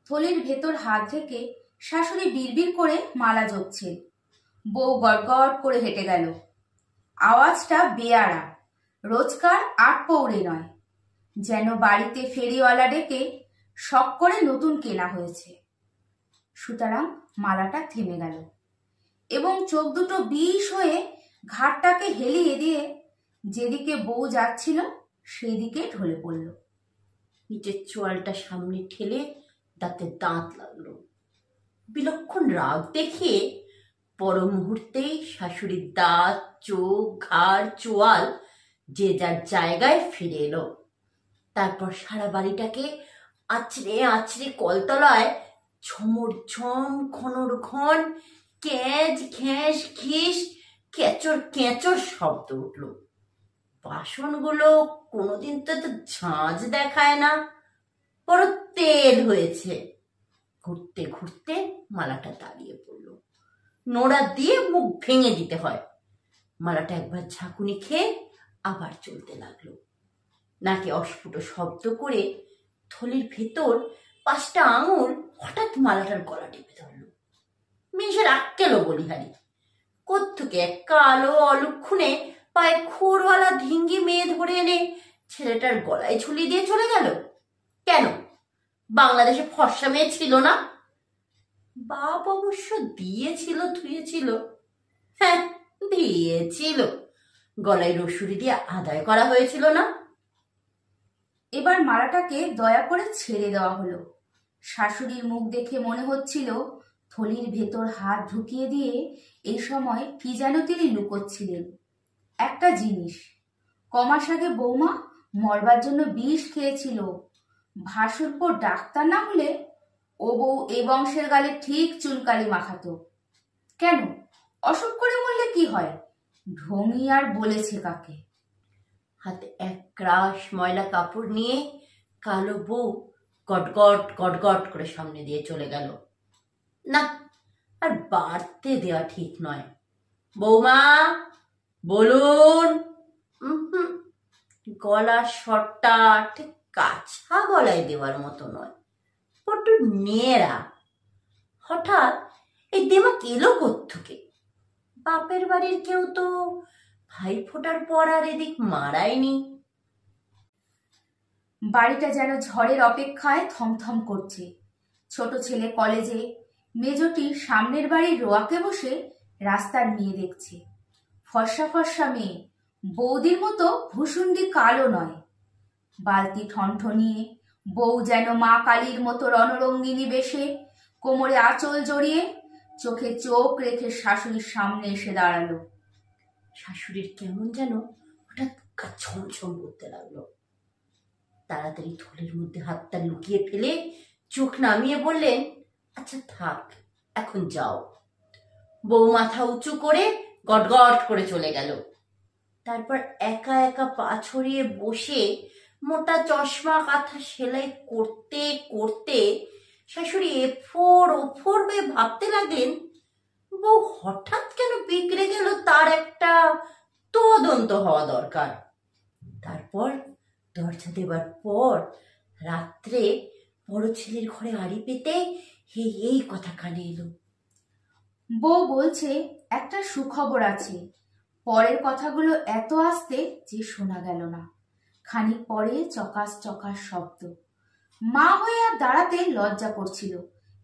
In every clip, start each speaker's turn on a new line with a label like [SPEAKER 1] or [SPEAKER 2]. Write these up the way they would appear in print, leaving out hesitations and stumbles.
[SPEAKER 1] থলির ভেতর হাত রেখে শাশুড়ি বিড়বিড় করে মালা জপছে। বউ গড়গড় করে হেঁটে গেল। আওয়াজটা বেয়ারা, রোজকার ৮ পৌড়ে নয়, যেন বাড়িতে ফেরিওয়ালা ডেকে শখ করে নতুন কেনা হয়েছে। সুতরাং মালাটা থেমে গেল এবং চোখ দুটো বিষ হয়ে ঘাটটাকে হেলিয়ে দিয়ে যেদিকে বউ যাচ্ছিল সেদিকে ঢলে পড়ল।
[SPEAKER 2] নিচের চোয়ালটা সামনে ঠেলে দাঁতে দাঁত লাগলো। বিলক্ষণ রাগ দেখিয়ে পর মুহূর্তেই শাশুড়ির দাঁত, চোখ, ঘাড়, চোয়াল যে যার জায়গায় ফিরে এলো। তারপর সারা বাড়িটাকে আছড়ে আছড়ে কলতলায় ঝমর ঝম, ঘনর ঘন, ক্যাঁচ ঘ্যাঁস ঘিস, কেঁচর কেঁচর শব্দ উঠল। বাসনগুলো কোনোদিন তো ঝাঁঝ দেখায় না, বড় তেল হয়েছে। ঘুরতে ঘুরতে মালাটা দাঁড়িয়ে পড়ল। নোড়া দিয়ে মুখ ভেঙে দিতে হয়। মালাটা একবার ঝাঁকুনি খেয়ে আবার চলতে লাগলো। নাকে অস্ফুট শব্দ করে থলির ভেতর 5টা আঙুল হঠাৎ মালাটার গলা টিপে ধরল। মেয়েসের আক্কেলো বলিহারি। কোত্থেকে এক কালো অলক্ষণে পায়ে খুরওয়ালা ঢিঙ্গি মেয়ে ধরে এনে ছেলেটার গলায় ঝুলিয়ে দিয়ে চলে গেল। কেন, বাংলাদেশে ফর্সা মেয়ে ছিল না? বাপ অবশ্য দিয়েছিল, ধুয়েছিল। হ্যাঁ, দিয়েছিল। গলায় রসুরি দিয়ে আদায় করা হয়েছিল না?
[SPEAKER 1] এবার মালাটাকে দয়া করে ছেড়ে দেওয়া হলো। শাশুড়ির মুখ দেখে মনে হচ্ছিল থলির ভেতর হাত ঢুকিয়ে দিয়ে এই সময় কি যেন তিনি লুকোচ্ছিলেন। একটা জিনিস, কমাস আগে বৌমা মরবার জন্য বিষ খেয়েছিল। ভাসুরপুর ডাক্তার না হলে ও বউ এ বংশের গালে ঠিক চুনকালি মাখাতো। কেন, অসুখ করে মরলে কি হয়? ঢঙি আর বলেছে কাকে?
[SPEAKER 2] হাতে এক ক্রাশ ময়লা কাপড় নিয়ে কালো বউ গটগট গটগট করে সামনে দিয়ে চলে গেল। না, আর বাড়তে দেওয়া ঠিক নয়। বৌমা, বলুন। গলার স্বরটা ঠিক কাছা গলায় দেওয়ার মতো নয়, বড্ড মেয়েরা। হঠাৎ এই দেমাক এলো কোত্থেকে? বাপের বাড়ির কেউ তো ভাই ফোটার পর আর এদিক মারায়নি।
[SPEAKER 1] বাড়িটা যেন ঝড়ের অপেক্ষায় থমথম করছে। ছোট ছেলে কলেজে, মেজটি সামনের বাড়ির রোয়াকে বসে রাস্তার মেয়ে দেখছে। ফর্সা ফর্সা মেয়ে, বৌদির মতো ভুসুন্ডি কালো নয়। বালতি ঠনঠনিয়ে বউ যেন মা কালীর মতো রণরঙ্গিনী বেশে কোমরে আঁচল জড়িয়ে চোখে চোখ রেখে শাশুড়ির সামনে এসে দাঁড়ালো।
[SPEAKER 2] শাশুড়ির কেমন যেন হঠাৎ গা ছমছম করতে লাগলো। তাড়াতাড়ি থলের মধ্যে হাতটা লুকিয়ে ফেলে চোখ নামিয়ে বললেন, আচ্ছা থাক, এখন যাও। বউ মাথা উঁচু করে গটগট করে চলে গেল। তারপর একা একা পা ছড়িয়ে বসে মোটা চশমা কাঁথা সেলাই করতে করতে শাশুড়ি এফোর ওফোর হয়ে ভাবতে লাগলেন, বউ হঠাৎ কেন বিগড়ে গেল তার একটা তদন্ত হওয়া দরকার। তারপর দরজা দেবার পর রাত্রে বড় ছেলের ঘরে আড়ি পেতে এই কথা কানে এলো।
[SPEAKER 1] বউ বলছে একটা সুখবর আছে। পরের কথাগুলো এত আস্তে যে শোনা গেল না। খানিক পরে চকাস চকাস শব্দ। মা হয়ে আর দাঁড়াতে লজ্জা করছিল,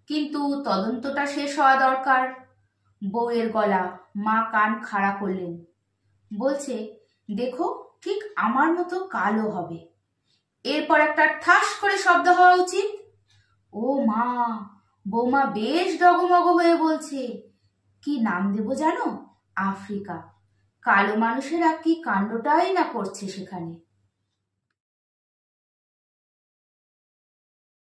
[SPEAKER 1] কিন্তু তদন্তটা শেষ হওয়া দরকার। বউয়ের গলা। মা কান খাড়া করলেন। বলছে, দেখো ঠিক আমার মতো কালো হবে। এরপর একটা ঠাস করে শব্দ হওয়া উচিত। ও মা! বৌমা বেশ ডগমগ হয়ে বলছে, কি নাম দেব জানো? আফ্রিকা। কালো মানুষেরা কি কাণ্ডটাই না করছে সেখানে।